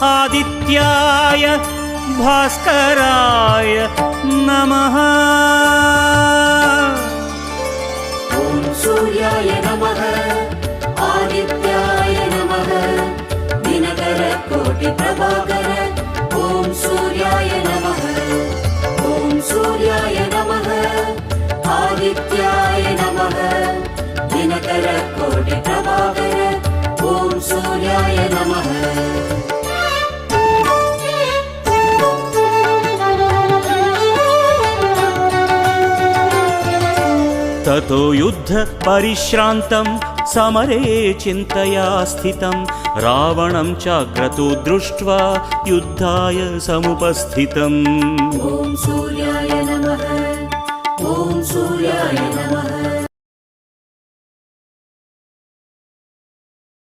आदित्याय भास्कराय नमः। ॐ सूर्याय नमः आदित्याय नमः दिनकर कोटि प्रभाकर। ॐ सूर्याय नमः ॐ सूर्याय नमः आदित्याय नमः दिनकर कोटि प्रभाकर। ॐ सूर्याय नमः। ततो युद्ध परिश्रान्तं समरे चिन्तया स्थितं रावणं चाक्रतु दृष्ट्वा युद्धाय समुपस्थितम्। ॐ सूर्याय नमः ॐ सूर्याय नमः